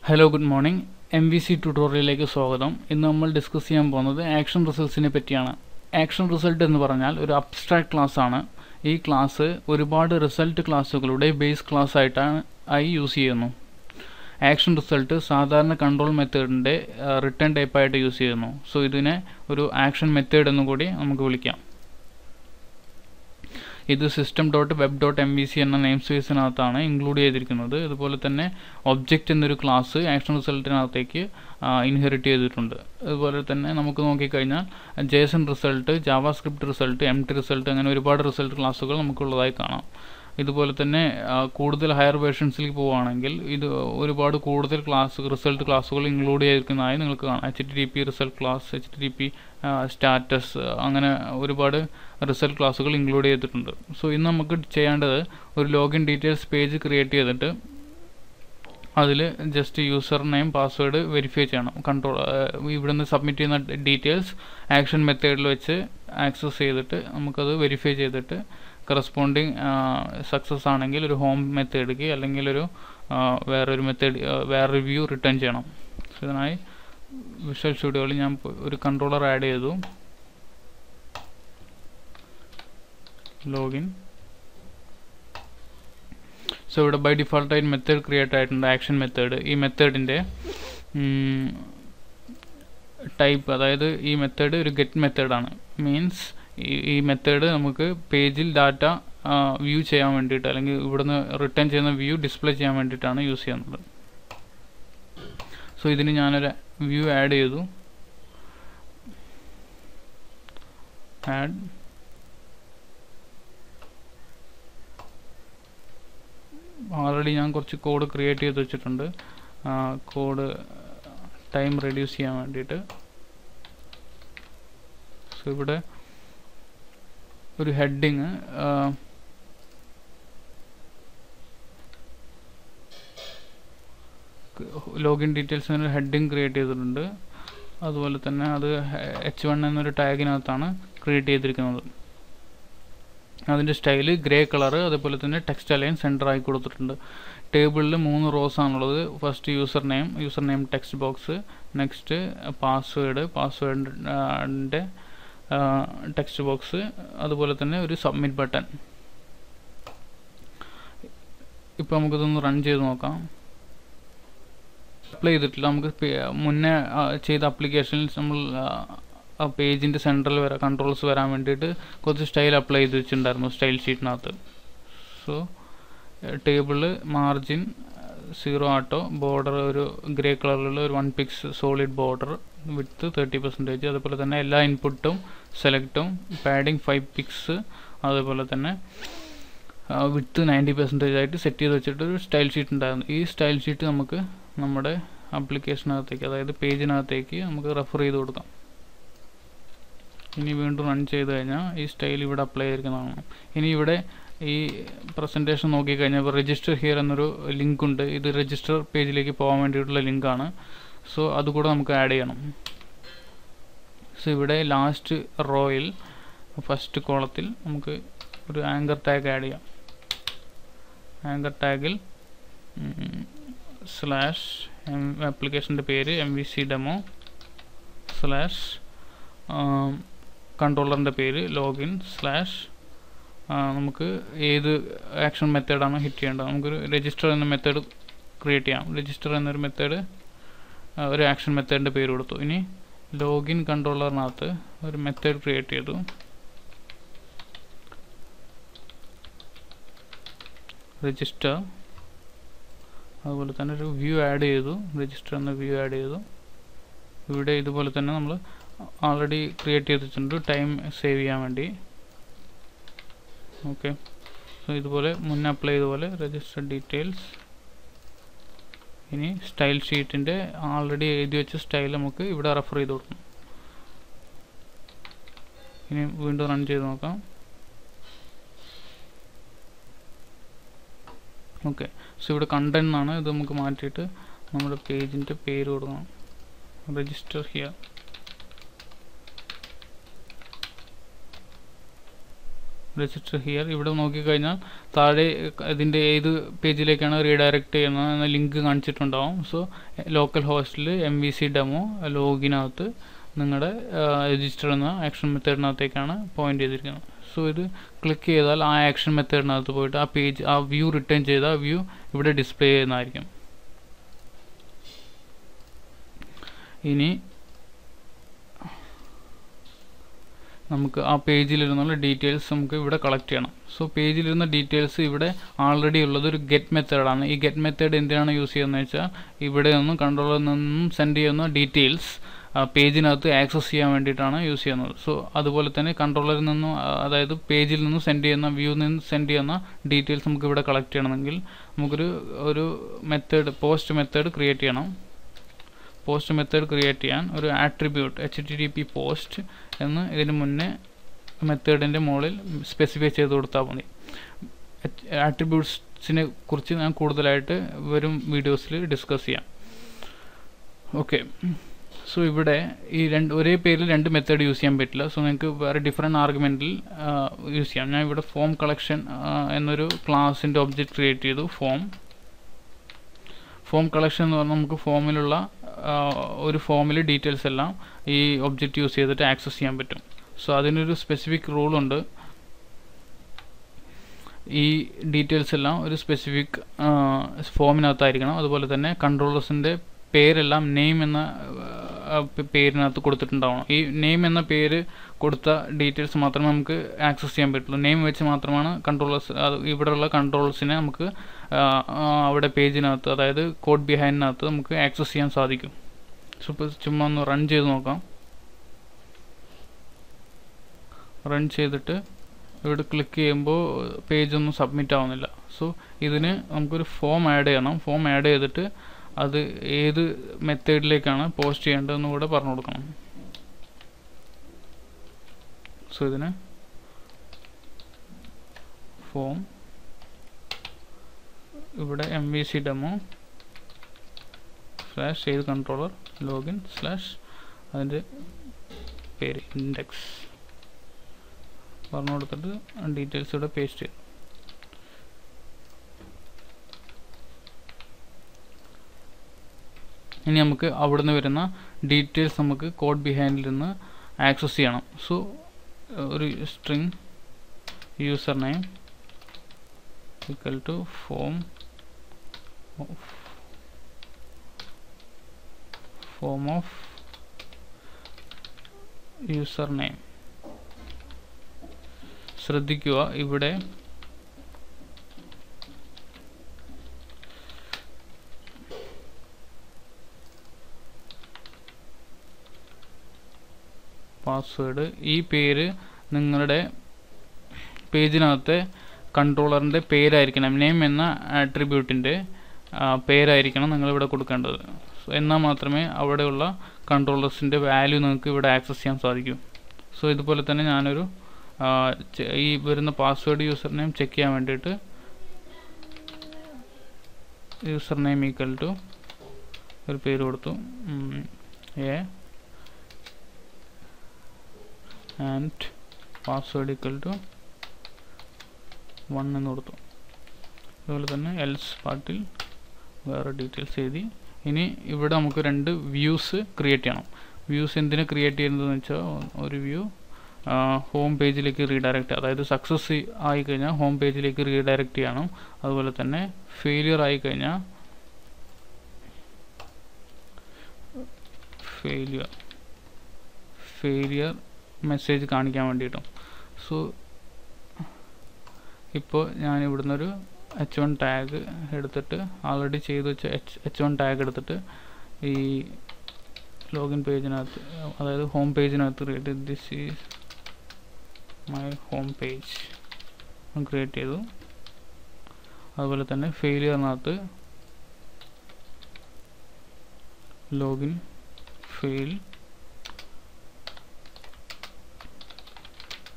Hello good morning. MVC ട്യൂട്ടോറിയലിലേക്ക് സ്വാഗതം. ഇന്ന് നമ്മൾ ഡിസ്കസ് ചെയ്യാൻ പോകുന്നത് ആക്ഷൻ റിസൾട്ട്സിനെ പറ്റിയാണ്. ആക്ഷൻ റിസൾട്ട് എന്ന് പറഞ്ഞാൽ ഒരു അബ്സ്ട്രാക്ട് ക്ലാസ് ആണ്. ഈ ക്ലാസ് ഒരുപാട് റിസൾട്ട് ക്ലാസ്സുകളുടെ ബേസ് ക്ലാസ് ആയി യൂസ് ചെയ്യുന്നു. ആക്ഷൻ റിസൾട്ട് സാധാരണ കൺട്രോൾ മെത്തേഡിൻ്റെ റിട്ടേൺ ടൈപ്പായിട്ട് യൂസ് ചെയ്യുന്നു. സോ ഇതിനെ ഒരു ആക്ഷൻ മെത്തേഡ് എന്നും കൂടി നമുക്ക് വിളിക്കാം. ഇത് system.web.mvc എന്ന നെയിം സ്പേസിനകത്താണ് ഇൻക്ലൂഡ് ചെയ്തിരിക്കുന്നത്. അതുപോലെ തന്നെ ഒബ്ജക്റ്റ് എന്നൊരു ക്ലാസ് ആക്ഷൻ റിസൾട്ടിനകത്തേക്ക് ഇൻഹെറിറ്റ് ചെയ്തിട്ടുണ്ട്. അതുപോലെ തന്നെ നമുക്ക് നോക്കിക്കഴിഞ്ഞാൽ JSON result, JavaScript result, empty result, അങ്ങനെ ഒരുപാട് റിസൾട്ട് ക്ലാസ്സുകൾ നമുക്കുള്ളതായി കാണാം. ഇതുപോലെ തന്നെ കൂടുതൽ ഹയർ വേർഷൻസിലേക്ക് പോവുകയാണെങ്കിൽ ഇത് ഒരുപാട് കൂടുതൽ റിസൾട്ട് ക്ലാസ്സുകൾ ഇൻക്ലൂഡ് ചെയ്തിരിക്കുന്നതായി നിങ്ങൾക്ക് കാണാം. HTTP result class, HTTP status, അങ്ങനെ ഒരുപാട് റിസൾട്ട് ക്ലാസ്സുകൾ ഇൻക്ലൂഡ് ചെയ്തിട്ടുണ്ട്. സോ ഇന്ന് നമുക്ക് ചെയ്യേണ്ടത് ഒരു ലോഗിൻ ഡീറ്റെയിൽസ് പേജ് ക്രിയേറ്റ് ചെയ്തിട്ട് അതിൽ just user name, password verify ചെയ്യണം. ഇവിടുന്ന് സബ്മിറ്റ് ചെയ്യുന്ന ഡീറ്റെയിൽസ് ആക്ഷൻ മെത്തേഡിൽ വെച്ച് ആക്സസ് ചെയ്തിട്ട് നമുക്കത് വെരിഫൈ ചെയ്തിട്ട് കറസ്പോണ്ടിങ് സക്സസ് ആണെങ്കിൽ ഒരു ഹോം മെത്തേഡിലേക്ക് അല്ലെങ്കിൽ വേറൊരു വ്യൂ റിട്ടേൺ ചെയ്യണം. സോ ഇതിനായി വിഷ്വൽ സ്റ്റുഡിയോയിൽ ഞാൻ ഒരു കൺട്രോളർ ആഡ് ചെയ്തു. ലോഗിൻ. സോ ഇവിടെ ബൈ ഡിഫോൾട്ടായിട്ട് മെത്തേഡ് ക്രിയേറ്റ് ആയിട്ടുണ്ട്, ആക്ഷൻ മെത്തേഡ്. ഈ മെത്തേഡിൻ്റെ ടൈപ്പ്, അതായത് ഈ മെത്തേഡ് ഒരു ഗെറ്റ് മെത്തേഡാണ്. മീൻസ് ഈ മെത്തേഡ് നമുക്ക് പേജിൽ ഡാറ്റ വ്യൂ ചെയ്യാൻ വേണ്ടിയിട്ട് അല്ലെങ്കിൽ ഇവിടുന്ന് റിട്ടേൺ ചെയ്യുന്ന വ്യൂ ഡിസ്പ്ലേ ചെയ്യാൻ വേണ്ടിയിട്ടാണ് യൂസ് ചെയ്യുന്നത്. സോ ഇതിന് ഞാനൊരു വ്യൂ ആഡ് ചെയ്തു. ഓൾറെഡി ഞാൻ കുറച്ച് കോഡ് ക്രിയേറ്റ് ചെയ്ത് വെച്ചിട്ടുണ്ട്. കോഡ് ടൈം റെഡ്യൂസ് ചെയ്യാൻ വേണ്ടിയിട്ട്. സോ ഇവിടെ ഒരു ഹെഡിങ്, ലോഗിൻ ഡീറ്റെയിൽസിന് ഹെഡിങ് ക്രിയേറ്റ് ചെയ്തിട്ടുണ്ട്. അതുപോലെ തന്നെ അത് H1 എന്നൊരു ടാഗിനകത്താണ് ക്രിയേറ്റ് ചെയ്തിരിക്കുന്നത്. അതിൻ്റെ സ്റ്റൈല് ഗ്രേ കളറ്, അതുപോലെ തന്നെ ടെക്സ്റ്റ് അലൈൻ സെൻറ്റർ ആയി കൊടുത്തിട്ടുണ്ട്. ടേബിളിൽ 3 റോസ് ആണുള്ളത്. First user name text box, next പാസ്വേഡിൻ്റെ ടെക്സ്റ്റ് ബോക്സ്, അതുപോലെ തന്നെ ഒരു സബ്മിറ്റ് ബട്ടൺ. ഇപ്പോൾ നമുക്കിതൊന്ന് റൺ ചെയ്ത് നോക്കാം. അപ്ലൈ ചെയ്തിട്ടില്ല. നമുക്ക് മുന്നേ ചെയ്ത ആപ്ലിക്കേഷനിൽ നമ്മൾ പേജിൻ്റെ സെൻറ്ററിൽ കൺട്രോൾസ് വരാൻ വേണ്ടിയിട്ട് കുറച്ച് സ്റ്റൈൽ അപ്ലൈ ചെയ്ത് വെച്ചിട്ടുണ്ടായിരുന്നു സ്റ്റൈൽ ഷീറ്റിനകത്ത്. സോ ടേബിള് മാർജിൻ 0 ആട്ടോ, ബോർഡർ ഒരു ഗ്രേ കളറിലുള്ള ഒരു 1 pix സോളിഡ് ബോർഡർ, വിഡ്ത്ത് 30%, അതുപോലെ തന്നെ എല്ലാ ഇൻപുട്ടും സെലക്റ്റും പാഡിങ് 5 pix, അതുപോലെ തന്നെ വിഡ്ത്ത് 90% ആയിട്ട് സെറ്റ് ചെയ്ത് വെച്ചിട്ട് ഒരു സ്റ്റൈൽ ഷീറ്റ് ഉണ്ടായിരുന്നു. ഈ സ്റ്റൈൽ ഷീറ്റ് നമുക്ക് നമ്മുടെ ആപ്ലിക്കേഷനകത്തേക്ക്, അതായത് പേജിനകത്തേക്ക് നമുക്ക് റെഫർ ചെയ്ത് കൊടുക്കാം. ഇനി വീണ്ടും റൺ ചെയ്ത് കഴിഞ്ഞാൽ ഈ സ്റ്റൈൽ ഇവിടെ അപ്ലൈ ചെയ്തിരിക്കുന്നതാണ്. ഇനി ഇവിടെ ഈ പ്രസൻറ്റേഷൻ നോക്കിക്കഴിഞ്ഞാൽ ഇപ്പോൾ രജിസ്റ്റർ ഹിയർ എന്നൊരു ലിങ്ക് ഉണ്ട്. ഇത് രജിസ്റ്റർ പേജിലേക്ക് പോകാൻ വേണ്ടിയിട്ടുള്ള ലിങ്കാണ്. സോ അതുകൂടെ നമുക്ക് ആഡ് ചെയ്യണം. സോ ഇവിടെ ലാസ്റ്റ് റോയിൽ ഫസ്റ്റ് കോളത്തിൽ നമുക്ക് ഒരു ആങ്കർ ടാഗ് ആഡ് ചെയ്യാം. ആങ്കർ ടാഗിൽ ആപ്ലിക്കേഷൻ്റെ പേര് MVC ഡെമോ കൺട്രോളറിൻ്റെ പേര് ലോഗിൻ നമുക്ക് ഏത് ആക്ഷൻ മെത്തേഡാണ് ഹിറ്റ് ചെയ്യേണ്ടത്. നമുക്കൊരു രജിസ്റ്റർ എന്ന മെത്തേഡ് ക്രിയേറ്റ് ചെയ്യാം. രജിസ്റ്റർ എന്നൊരു മെത്തേഡ്, ഒരു ആക്ഷൻ മെത്തേഡിൻ്റെ പേര് കൊടുത്തു. ഇനി ലോഗിൻ കൺട്രോളറിനകത്ത് ഒരു മെത്തേഡ് ക്രിയേറ്റ് ചെയ്തു. രജിസ്റ്റർ, അതുപോലെ തന്നെ ഒരു വ്യൂ ആഡ് ചെയ്തു. രജിസ്റ്റർ എന്ന വ്യൂ ആഡ് ചെയ്തു. ഇവിടെ ഇതുപോലെ തന്നെ നമ്മൾ ഓൾറെഡി ക്രിയേറ്റ് ചെയ്തിട്ടുണ്ട് ടൈം സേവ് ചെയ്യാൻ വേണ്ടി. ഓക്കെ. സോ ഇതുപോലെ മുന്നേ അപ്ലൈ ചെയ്തതുപോലെ രജിസ്റ്റർ ഡീറ്റെയിൽസ്. ഇനി സ്റ്റൈൽ ഷീറ്റിൻ്റെ ഓൾറെഡി എഴുതി വെച്ച സ്റ്റൈൽ നമുക്ക് ഇവിടെ റെഫർ ചെയ്ത് കൊടുക്കണം. ഇനി വീണ്ടും റൺ ചെയ്ത് നോക്കാം. ഓക്കെ. സോ ഇവിടെ കണ്ടന്റ് എന്നാണ്, ഇത് നമുക്ക് മാറ്റിയിട്ട് നമ്മുടെ പേജിൻ്റെ പേര് കൊടുക്കണം. Register here. Register here. ഇവിടെ നോക്കിക്കഴിഞ്ഞാൽ താഴെ ഇതിൻ്റെ ഏത് പേജിലേക്കാണ് റീഡയറക്റ്റ് ചെയ്യുന്നത് എന്ന ലിങ്ക് കാണിച്ചിട്ടുണ്ടാവും. സോ ലോക്കൽ ഹോസ്റ്റിൽ MVC ഡെമോ ലോഗിനകത്ത് നിങ്ങളുടെ രജിസ്റ്റർ എന്ന ആക്ഷൻ മെത്തേഡിനകത്തേക്കാണ് പോയിന്റ് ചെയ്തിരിക്കുന്നത്. സോ ഇത് ക്ലിക്ക് ചെയ്താൽ ആ ആക്ഷൻ മെത്തേഡിനകത്ത് പോയിട്ട് ആ പേജ്, ആ വ്യൂ റിട്ടേൺ ചെയ്ത വ്യൂ ഇവിടെ ഡിസ്പ്ലേ ചെയ്യുന്നതായിരിക്കും. ഇനി നമുക്ക് ആ പേജിലിരുന്നുള്ള ഡീറ്റെയിൽസ് നമുക്ക് ഇവിടെ കളക്ട് ചെയ്യണം. സോ പേജിലിരുന്ന ഡീറ്റെയിൽസ് ഇവിടെ ആൾറെഡി ഉള്ളത് ഒരു ഗെറ്റ് മെത്തേഡാണ്. ഈ ഗെറ്റ് മെത്തേഡ് എന്തിനാണ് യൂസ് ചെയ്യുന്നത് വെച്ചാൽ ഇവിടെ നിന്നും കൺട്രോളറിൽ നിന്നും സെൻഡ് ചെയ്യുന്ന ഡീറ്റെയിൽസ് പേജിനകത്ത് ആക്സസ് ചെയ്യാൻ വേണ്ടിയിട്ടാണ് യൂസ് ചെയ്യുന്നത്. സോ അതുപോലെ തന്നെ കൺട്രോളറിൽ നിന്നും, അതായത് പേജിൽ നിന്നും സെൻഡ് ചെയ്യുന്ന, വ്യൂവിൽ നിന്ന് സെൻഡ് ചെയ്യുന്ന ഡീറ്റെയിൽസ് നമുക്ക് ഇവിടെ കളക്ട് ചെയ്യണമെങ്കിൽ നമുക്കൊരു മെത്തേഡ്, പോസ്റ്റ് മെത്തേഡ് ക്രിയേറ്റ് ചെയ്യണം. പോസ്റ്റ് മെത്തേഡ് ക്രിയേറ്റ് ചെയ്യാൻ ഒരു ആട്രിബ്യൂട്ട് HTTP പോസ്റ്റ് എന്ന് ഇതിന് മുന്നേ മെത്തേഡിൻ്റെ മുകളിൽ സ്പെസിഫൈ ചെയ്ത് കൊടുത്താൽ മതി. ആട്രിബ്യൂട്ട്സിനെ കുറിച്ച് ഞാൻ കൂടുതലായിട്ട് വരും വീഡിയോസിൽ ഡിസ്കസ് ചെയ്യാം. ഓക്കെ, സോ ഇവിടെ ഈ ഒരേ പേരിൽ രണ്ട് മെത്തേഡ് യൂസ് ചെയ്യാൻ പറ്റില്ല. സോ നിങ്ങൾക്ക് വേറെ ഡിഫറെൻറ്റ് ആർഗ്യുമെൻറ്റിൽ യൂസ് ചെയ്യാം. ഞാൻ ഇവിടെ ഫോം കളക്ഷൻ എന്നൊരു ക്ലാസിൻ്റെ ഒബ്ജക്റ്റ് ക്രിയേറ്റ് ചെയ്തു. ഫോം കളക്ഷൻ എന്ന് പറഞ്ഞാൽ നമുക്ക് ഫോമിലുള്ള ഒരു ഫോമിൽ ഡീറ്റെയിൽസ് എല്ലാം ഈ ഒബ്ജക്റ്റ് യൂസ് ചെയ്തിട്ട് ആക്സസ് ചെയ്യാൻ പറ്റും. സോ അതിനൊരു സ്പെസിഫിക് റൂളുണ്ട്. ഈ ഡീറ്റെയിൽസ് എല്ലാം ഒരു സ്പെസിഫിക് ഫോമിനകത്തായിരിക്കണം. അതുപോലെ തന്നെ കൺട്രോളേഴ്സിൻ്റെ പേരെല്ലാം നെയിം എന്ന പേരിനകത്ത് കൊടുത്തിട്ടുണ്ടാവണം. ഈ നെയിം എന്ന പേര് കൊടുത്ത ഡീറ്റെയിൽസ് മാത്രമേ നമുക്ക് ആക്സസ് ചെയ്യാൻ പറ്റുള്ളൂ. നെയിം വെച്ച് മാത്രമാണ് കൺട്രോളേഴ്സ്, ഇവിടെയുള്ള കൺട്രോൾസിനെ നമുക്ക് അവിടെ പേജിനകത്ത്, അതായത് കോഡ് ബിഹൈൻഡിനകത്ത് നമുക്ക് ആക്സസ് ചെയ്യാൻ സാധിക്കും. സോ ഇപ്പോൾ ചുമ്മാ ഒന്ന് റൺ ചെയ്ത് നോക്കാം. റൺ ചെയ്തിട്ട് ഇവിടെ ക്ലിക്ക് ചെയ്യുമ്പോൾ പേജൊന്നും സബ്മിറ്റ് ആവുന്നില്ല. സോ ഇതിന് നമുക്കൊരു ഫോം ആഡ് ചെയ്യണം. ഫോം ആഡ് ചെയ്തിട്ട് അത് ഏത് മെത്തേഡിലേക്കാണ് പോസ്റ്റ് ചെയ്യേണ്ടതെന്ന് കൂടെ പറഞ്ഞു കൊടുക്കണം. സോ ഇതിന് ഫോം, ഇവിടെ MVC ഡെമോ / ഏത് കൺട്രോളർ ലോഗിൻ / അതിൻ്റെ പേര് ഇൻഡെക്സ് പറഞ്ഞു കൊടുത്തിട്ട് ഡീറ്റെയിൽസ് ഇവിടെ പേസ്റ്റ് ചെയ്യും. ഇനി നമുക്ക് അവിടുന്ന് വരുന്ന ഡീറ്റെയിൽസ് നമുക്ക് കോഡ് ബിഹൈൻഡിൽ നിന്ന് ആക്സസ് ചെയ്യണം. സോ ഒരു string user name = form of user name. ശ്രദ്ധിക്കുക, ഇവിടെ പാസ്വേഡ്, ഈ പേര് നിങ്ങളുടെ പേജിനകത്തെ കൺട്രോളറിൻ്റെ പേരായിരിക്കണം. നെയിം എന്ന ആട്രിബ്യൂട്ടിൻ്റെ പേരായിരിക്കണം നിങ്ങളിവിടെ കൊടുക്കേണ്ടത്. എന്നാൽ മാത്രമേ അവിടെയുള്ള കൺട്രോളേഴ്സിൻ്റെ വാല്യൂ നിങ്ങൾക്ക് ഇവിടെ ആക്സസ് ചെയ്യാൻ സാധിക്കൂ. സോ ഇതുപോലെ തന്നെ ഞാനൊരു ഈ വരുന്ന പാസ്വേഡ് യൂസർ നെയിം ചെക്ക് ചെയ്യാൻ വേണ്ടിയിട്ട് യൂസർ നെയിം = ഒരു പേര് കൊടുത്തു, ആൻഡ് പാസ്വേഡ് = 1 എന്ന് കൊടുത്തു. അതുപോലെ തന്നെ എൽസ് പാർട്ടിൽ വേറെ ഡീറ്റെയിൽസ് എഴുതി. ഇനി ഇവിടെ നമുക്ക് രണ്ട് വ്യൂസ് ക്രിയേറ്റ് ചെയ്യണം. വ്യൂസ് എന്തിനാ ക്രിയേറ്റ് ചെയ്യുന്നതെന്ന് വെച്ചാൽ, ഒരു വ്യൂ ഹോം പേജിലേക്ക് റീഡയറക്റ്റ്, അതായത് സക്സസ് ആയിക്കഴിഞ്ഞാൽ ഹോം പേജിലേക്ക് റീഡയറക്റ്റ് ചെയ്യണം. അതുപോലെ തന്നെ ഫെയിലിയർ ആയിക്കഴിഞ്ഞാൽ ഫെയിലിയർ മെസ്സേജ് കാണിക്കാൻ വേണ്ടിയിട്ടും. സോ ഇപ്പോൾ ഞാൻ ഇവിടുന്നൊരു H1 ടാഗ് എടുത്തിട്ട്, ഓൾറെഡി ചെയ്ത് വെച്ച H1 ടാഗ് എടുത്തിട്ട് ഈ ലോഗിൻ പേജിനകത്ത്, അതായത് ഹോം പേജിനകത്ത് this is my home page create ചെയ്തു. അതുപോലെ തന്നെ ഫെയിലിയറിനകത്ത് login fail,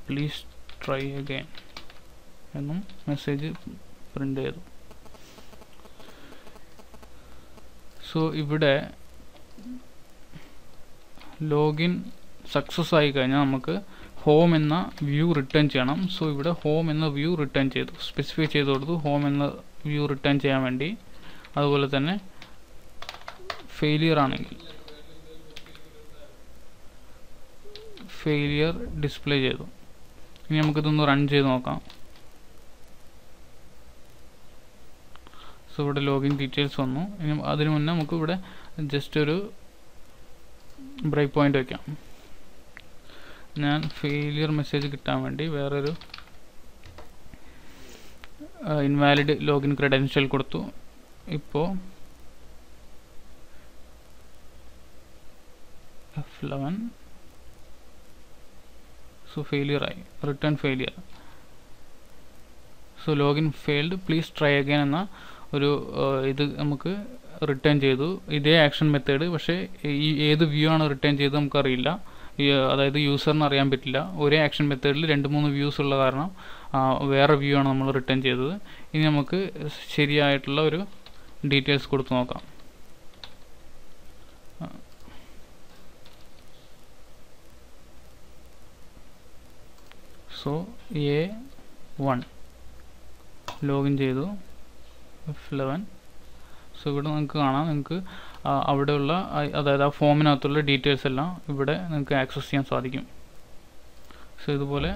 please try again എന്നും മെസ്സേജ് പ്രിൻ്റ് ചെയ്തു. സോ ഇവിടെ ലോഗിൻ സക്സസ് ആയി കഴിഞ്ഞാൽ നമുക്ക് ഹോം എന്ന വ്യൂ റിട്ടേൺ ചെയ്യണം. സോ ഇവിടെ ഹോം എന്ന വ്യൂ റിട്ടേൺ ചെയ്തു, സ്പെസിഫൈ ചെയ്ത് കൊടുത്തു ഹോം എന്ന വ്യൂ റിട്ടേൺ ചെയ്യാൻ വേണ്ടി. അതുപോലെ തന്നെ ഫെയിലിയർ ആണെങ്കിൽ ഫെയിലിയർ ഡിസ്പ്ലേ ചെയ്തു. ഇനി നമുക്കിതൊന്ന് റൺ ചെയ്ത് നോക്കാം. സോ ഇവിടെ ലോഗിൻ ഡീറ്റെയിൽസ് വന്നു. ഇനി അതിനു മുന്നേ നമുക്ക് ഇവിടെ ജസ്റ്റ് ഒരു ബ്രേക്ക് പോയിന്റ് വയ്ക്കാം. ഞാൻ ഫെയിലിയർ മെസ്സേജ് കിട്ടാൻ വേണ്ടി വേറൊരു ഇൻവാലിഡ് ലോഗിൻ ക്രെഡൻഷ്യൽ കൊടുത്തു. ഇപ്പോൾ F11 സോ ഫെയിലിയർ ആയി, return failure. So login failed, please try again എന്ന ഒരു ഇത് നമുക്ക് റിട്ടേൺ ചെയ്തു. ഇതേ ആക്ഷൻ മെത്തേഡ്, പക്ഷേ ഈ ഏത് വ്യൂ ആണ് റിട്ടേൺ ചെയ്തത് നമുക്കറിയില്ല. അതായത് യൂസറിന് അറിയാൻ പറ്റില്ല. ഒരേ ആക്ഷൻ മെത്തേഡിൽ 2-3 വ്യൂസ് ഉള്ള കാരണം വേറെ വ്യൂ ആണ് നമ്മൾ റിട്ടേൺ ചെയ്തത്. ഇനി നമുക്ക് ശരിയായിട്ടുള്ള ഒരു ഡീറ്റെയിൽസ് കൊടുത്ത് നോക്കാം. സോ A1 ലോഗിൻ ചെയ്തു, F11. സോ ഇവിടെ നിങ്ങൾക്ക് കാണാം, നിങ്ങൾക്ക് അവിടെയുള്ള അതായത് ആ ഫോമിനകത്തുള്ള ഡീറ്റെയിൽസ് എല്ലാം ഇവിടെ നിങ്ങൾക്ക് ആക്സസ് ചെയ്യാൻ സാധിക്കും. സോ ഇതുപോലെ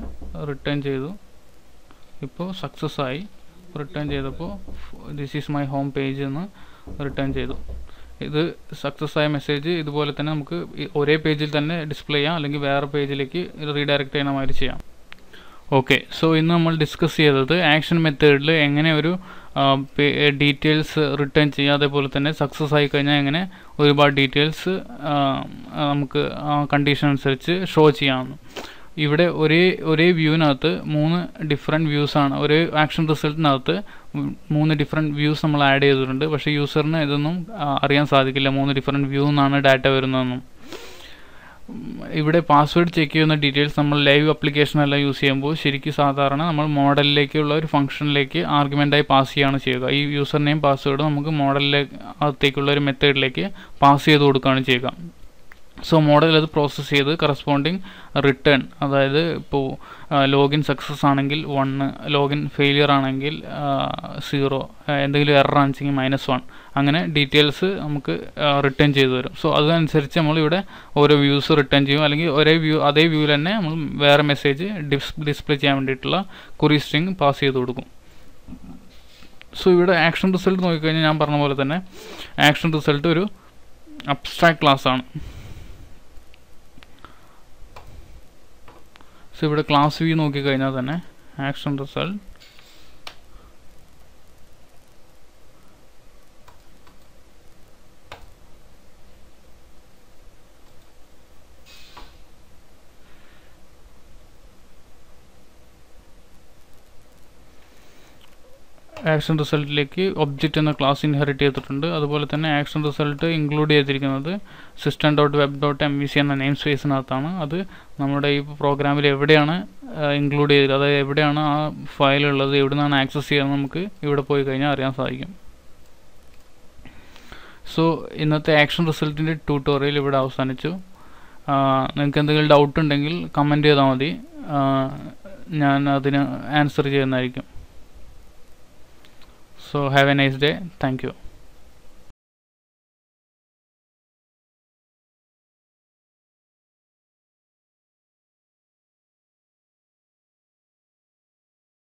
റിട്ടേൺ ചെയ്തു. ഇപ്പോൾ സക്സസ് ആയി. റിട്ടേൺ ചെയ്തപ്പോൾ this is my home page എന്ന് റിട്ടേൺ ചെയ്തു. ഇത് സക്സസ് ആയ മെസ്സേജ് ഇതുപോലെ തന്നെ നമുക്ക് ഒരേ പേജിൽ തന്നെ ഡിസ്പ്ലേ ചെയ്യാം, അല്ലെങ്കിൽ വേറെ പേജിലേക്ക് റീഡയറക്റ്റ് ചെയ്യുന്ന മാതിരി ചെയ്യാം. ഓക്കെ, സോ ഇന്ന് നമ്മൾ ഡിസ്കസ് ചെയ്തത് ആക്ഷൻ മെത്തേഡിൽ എങ്ങനെ ഒരു ഡീറ്റെയിൽസ് റിട്ടേൺ ചെയ്യുക, അതേപോലെ തന്നെ സക്സസ് ആയി കഴിഞ്ഞാൽ എങ്ങനെ ഒരുപാട് ഡീറ്റെയിൽസ് നമുക്ക് കണ്ടീഷൻ അനുസരിച്ച് ഷോ ചെയ്യാമെന്ന്. ഇവിടെ ഒരേ വ്യൂവിനകത്ത് 3 ഡിഫറെൻറ്റ് വ്യൂസാണ്. ഒരു ആക്ഷൻ റിസൾട്ടിനകത്ത് 3 ഡിഫറെൻറ്റ് വ്യൂസ് നമ്മൾ ആഡ് ചെയ്തിട്ടുണ്ട്. പക്ഷേ യൂസറിന് ഇതൊന്നും അറിയാൻ സാധിക്കില്ല 3 ഡിഫറെൻറ്റ് വ്യൂ എന്നാണ് ഡാറ്റ വരുന്നതെന്നും. ഇവിടെ പാസ്വേഡ് ചെക്ക് ചെയ്യുന്ന ഡീറ്റെയിൽസ് നമ്മൾ ലൈവ് ആപ്ലിക്കേഷനെല്ലാം യൂസ് ചെയ്യുമ്പോൾ ശരിക്കും സാധാരണ നമ്മൾ മോഡലിലേക്കുള്ള ഒരു ഫംഗ്ഷനിലേക്ക് ആർഗ്യുമെൻ്റായി പാസ് ചെയ്യുകയാണ് ചെയ്യുക. ഈ യൂസർ നെയിം പാസ്വേഡ് നമുക്ക് മോഡലിലേക്കുള്ള ഒരു മെത്തേഡിലേക്ക് പാസ് ചെയ്ത് കൊടുക്കുകയാണ് ചെയ്യുക. സോ മോഡൽ അത് പ്രോസസ്സ് ചെയ്ത് കറസ്പോണ്ടിങ് റിട്ടേൺ, അതായത് ഇപ്പോൾ ലോഗിൻ സക്സസ് ആണെങ്കിൽ 1, ലോഗിൻ ഫെയിലിയർ ആണെങ്കിൽ 0, എന്തെങ്കിലും എറർ ആണെച്ചെങ്കിൽ -1, അങ്ങനെ ഡീറ്റെയിൽസ് നമുക്ക് റിട്ടേൺ ചെയ്തു തരും. സോ അതനുസരിച്ച് നമ്മളിവിടെ ഓരോ വ്യൂസ് റിട്ടേൺ ചെയ്യും, അല്ലെങ്കിൽ അതേ വ്യൂവിൽ തന്നെ നമ്മൾ വേറെ മെസ്സേജ് ഡിസ്പ്ലേ ചെയ്യാൻ വേണ്ടിയിട്ടുള്ള ക്വറി സ്ട്രിങ് പാസ് ചെയ്ത് കൊടുക്കും. സോ ഇവിടെ ആക്ഷൻ റിസൾട്ട് നോക്കിക്കഴിഞ്ഞാൽ ഞാൻ പറഞ്ഞ പോലെ തന്നെ ആക്ഷൻ റിസൾട്ട് ഒരു അബ്സ്ട്രാക്ട് ക്ലാസ് ആണ്. സോ ഇവിടെ ക്ലാസ് വ്യൂ നോക്കിക്കഴിഞ്ഞാൽ തന്നെ ആക്ഷൻ റിസൾട്ട് ആക്ഷൻ റിസൾട്ടിലേക്ക് ഒബ്ജക്റ്റ് എന്ന ക്ലാസ് ഇൻഹെറിറ്റ് ചെയ്തിട്ടുണ്ട്. അതുപോലെ തന്നെ ആക്ഷൻ റിസൾട്ട് ഇൻക്ലൂഡ് ചെയ്തിരിക്കുന്നത് system.web.mvc എന്ന നെയിം സ്പേസിനകത്താണ്. അത് നമ്മുടെ ഈ പ്രോഗ്രാമിൽ എവിടെയാണ് ഇൻക്ലൂഡ് ചെയ്തത്, അതായത് എവിടെയാണ് ആ ഫയൽ ഉള്ളത്, എവിടെ നിന്നാണ് ആക്സസ് ചെയ്യുന്നത് നമുക്ക് ഇവിടെ പോയി കഴിഞ്ഞാൽ അറിയാൻ സാധിക്കും. സോ ഇന്നത്തെ ആക്ഷൻ റിസൾട്ടിൻ്റെ ട്യൂട്ടോറിയൽ ഇവിടെ അവസാനിച്ചു. നിങ്ങൾക്ക് എന്തെങ്കിലും ഡൗട്ട് ഉണ്ടെങ്കിൽ കമൻറ്റ് ചെയ്താൽ മതി, ഞാൻ അതിന് ആൻസർ ചെയ്യുന്നതായിരിക്കും. So have a nice day. Thank you.